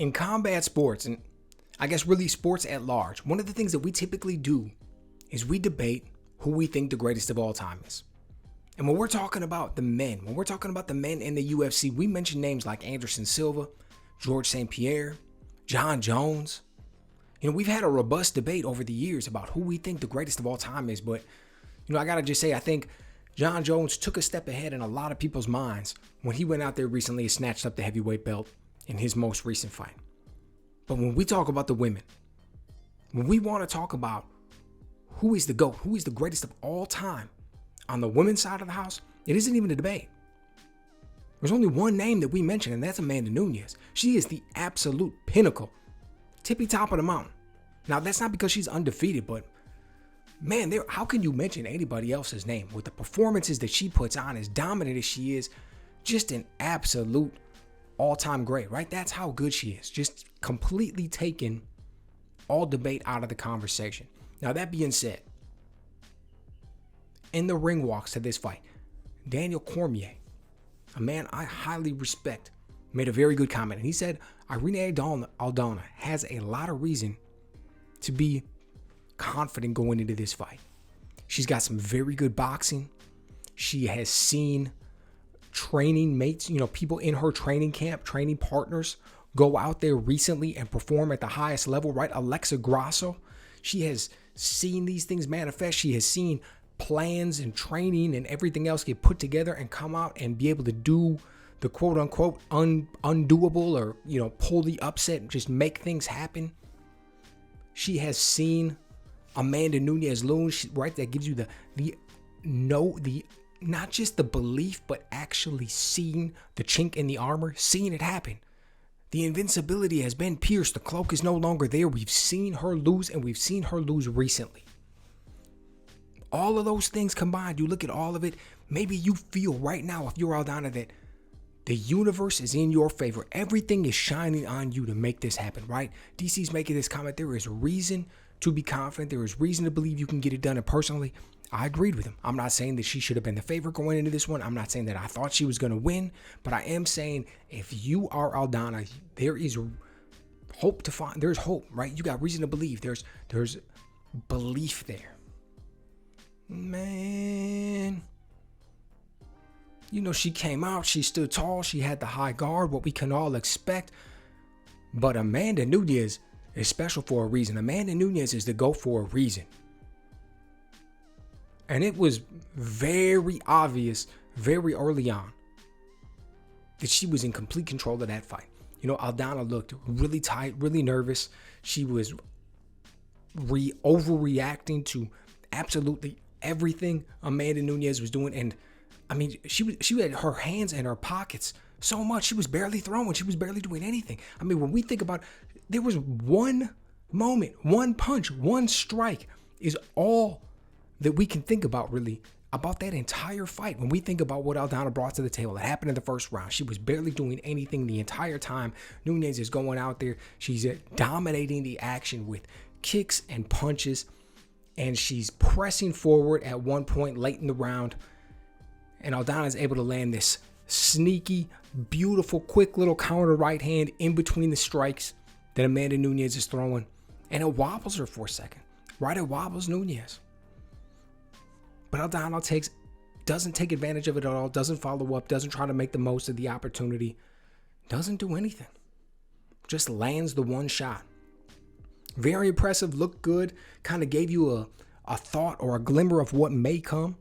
In combat sports, and I guess really sports at large, one of the things that we typically do is we debate who we think the greatest of all time is. And when we're talking about the men, in the UFC, we mention names like Anderson Silva, George St. Pierre, John Jones. We've had a robust debate over the years about who we think the greatest of all time is. But, I got to just say, I think John Jones took a step ahead in a lot of people's minds when he went out there recently and snatched up the heavyweight belt in his most recent fight. But when we talk about the women, when we want to talk about who is the GOAT, who is the greatest of all time on the women's side of the house, it isn't even a debate. There's only one name that we mention, and that's Amanda Nunes. She is the absolute pinnacle, tippy top of the mountain. Now, that's not because she's undefeated, but man, how can you mention anybody else's name with the performances that she puts on, as dominant as she is? Just an absolute all-time great, right? That's how good she is. Just completely taking all debate out of the conversation. Now, that being said, in the ring walks to this fight, Daniel Cormier, a man I highly respect, made a very good comment. And he said, Irene Aldana has a lot of reason to be confident going into this fight. She's got some very good boxing. She has seen training mates, people in her training camp, training partners, go out there recently and perform at the highest level, right? Alexa Grasso, she has seen these things manifest. She has seen plans and training and everything else get put together and come out and be able to do the quote unquote undoable, or, pull the upset and just make things happen. She has seen Amanda Nunes lose, right? That gives you the not just the belief, but actually seeing the chink in the armor, seeing it happen. The invincibility has been pierced. The cloak is no longer there. We've seen her lose, and we've seen her lose recently. All of those things combined, you look at all of it, maybe you feel right now, if you're Aldana, that the universe is in your favor. Everything is shining on you to make this happen, right? DC's making this comment. There is reason to be confident. There is reason to believe you can get it done. And personally, I agreed with him. I'm not saying that she should have been the favorite going into this one. I'm not saying that I thought she was going to win. But I am saying, if you are Aldana, there is hope to find. There's hope, right? You got reason to believe. There's belief there. Man. She came out. She stood tall. She had the high guard, what we can all expect. But Amanda Nunes is special for a reason. Amanda Nunes is the GOAT for a reason. And it was very obvious very early on that she was in complete control of that fight. Aldana looked really tight, really nervous. She was overreacting to absolutely everything Amanda Nunes was doing. And I mean, she had her hands in her pockets so much. She was barely throwing. She was barely doing anything. I mean, when we think about, there was one moment, one punch, one strike is all that we can think about, really, about that entire fight. When we think about what Aldana brought to the table, it happened in the first round. She was barely doing anything the entire time. Nunes is going out there. She's dominating the action with kicks and punches, and she's pressing forward at one point late in the round. And Aldana is able to land this sneaky, beautiful, quick little counter right hand in between the strikes that Amanda Nunes is throwing. And it wobbles her for a second. Right? It wobbles Nunes. But Aldana doesn't take advantage of it at all, doesn't follow up, doesn't try to make the most of the opportunity, doesn't do anything. Just lands the one shot. Very impressive, looked good, kind of gave you a thought or a glimmer of what may come.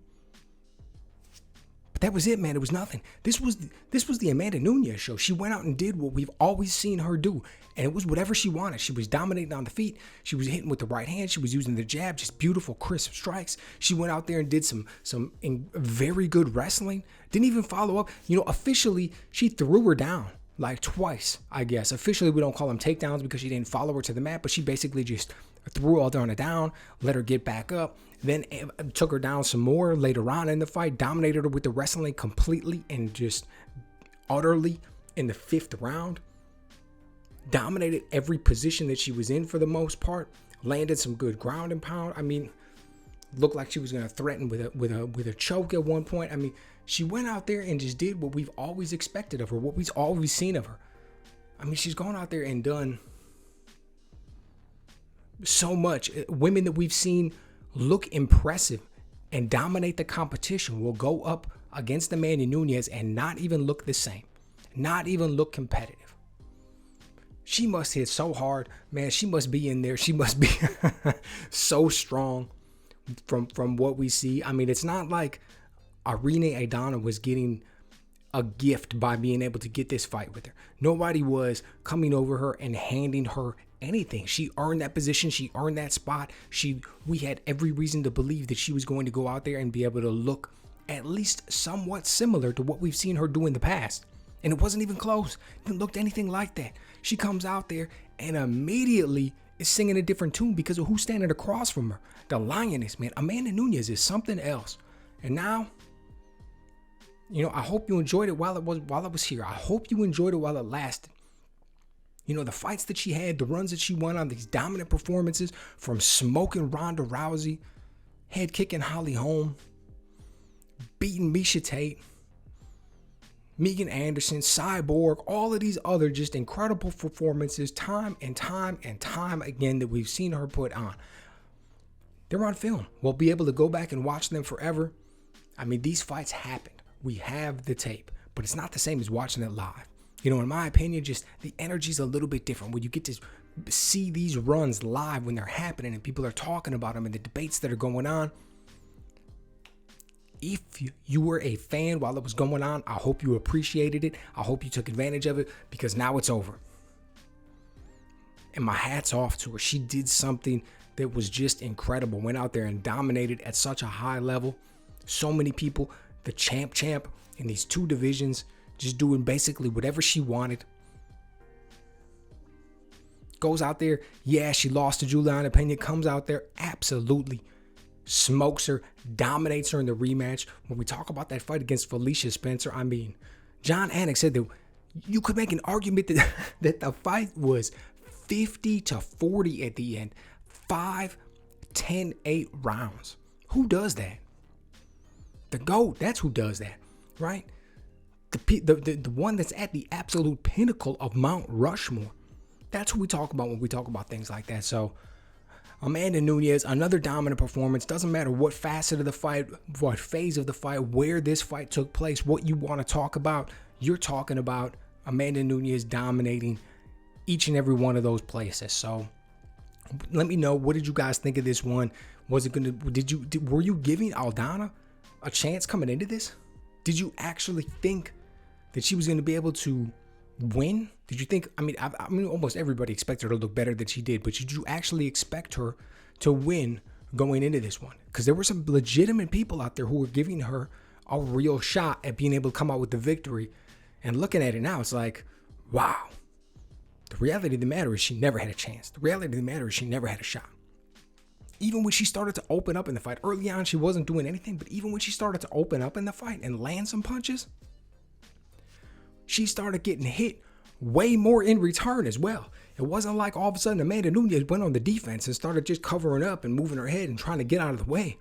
But that was it, man. It was nothing. This was the Amanda Nunes show. She went out and did what we've always seen her do. And it was whatever she wanted. She was dominating on the feet. She was hitting with the right hand. She was using the jab, just beautiful, crisp strikes. She went out there and did some very good wrestling. Didn't even follow up. Officially, she threw her down like twice, I guess. Officially, we don't call them takedowns because she didn't follow her to the mat, but she basically just threw Aldana down, let her get back up, then took her down some more later on in the fight, dominated her with the wrestling completely and just utterly in the fifth round. Dominated every position that she was in for the most part. Landed some good ground and pound. I mean, looked like she was going to threaten with a choke at one point. I mean, she went out there and just did what we've always expected of her, what we've always seen of her. I mean, she's gone out there and done so much. Women that we've seen look impressive and dominate the competition will go up against Amanda Nunes and not even look the same, not even look competitive. She must hit so hard, man. She must be in there. She must be so strong from what we see. I mean, it's not like Irene Aldana was getting a gift by being able to get this fight with her. Nobody was coming over her and handing her anything. She earned that position. She earned that spot. We had every reason to believe that she was going to go out there and be able to look at least somewhat similar to what we've seen her do in the past. And it wasn't even close. It didn't look anything like that. She comes out there and immediately is singing a different tune because of who's standing across from her. The Lioness, man. Amanda Nunes is something else. And now, you know, I hope you enjoyed it while it was here. I hope you enjoyed it while it lasted. You know, the fights that she had, the runs that she won on, these dominant performances, from smoking Ronda Rousey, head kicking Holly Holm, beating Miesha Tate, Megan Anderson, Cyborg, all of these other just incredible performances time and time and time again that we've seen her put on. They're on film. We'll be able to go back and watch them forever. I mean, these fights happened. We have the tape, but it's not the same as watching it live. You know, in my opinion, just the energy's a little bit different when you get to see these runs live when they're happening and people are talking about them and the debates that are going on. If you were a fan while it was going on, I hope you appreciated it. I hope you took advantage of it, because now it's over. And my hat's off to her. She did something that was just incredible. Went out there and dominated at such a high level. So many people, the champ in these two divisions, just doing basically whatever she wanted. Goes out there, yeah, she lost to Juliana Pena, comes out there, absolutely smokes her, dominates her in the rematch. When we talk about that fight against Felicia Spencer, I mean, John Anik said that you could make an argument that the fight was 50-40 at the end. 5, 10, 8 rounds. Who does that? The GOAT, that's who does that, right? The one that's at the absolute pinnacle of Mount Rushmore. That's who we talk about when we talk about things like that. So Amanda Nunes, another dominant performance. Doesn't matter what facet of the fight, what phase of the fight, where this fight took place, what you want to talk about, you're talking about Amanda Nunes dominating each and every one of those places. So let me know, what did you guys think of this one? Was it were you giving Aldana a chance coming into this? Did you actually think that she was going to be able to win? Did you think, I mean, almost everybody expected her to look better than she did, but did you actually expect her to win going into this one? Because there were some legitimate people out there who were giving her a real shot at being able to come out with the victory. And looking at it now, it's like, wow. The reality of the matter is she never had a chance. The reality of the matter is she never had a shot. Even when she started to open up in the fight, early on she wasn't doing anything, but even when she started to open up in the fight and land some punches, she started getting hit way more in return as well. It wasn't like all of a sudden Amanda Nunes went on the defense and started just covering up and moving her head and trying to get out of the way.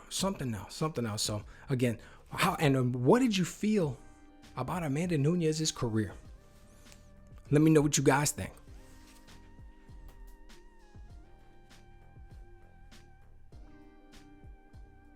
Something else. So again, what did you feel about Amanda Nunes' career? Let me know what you guys think.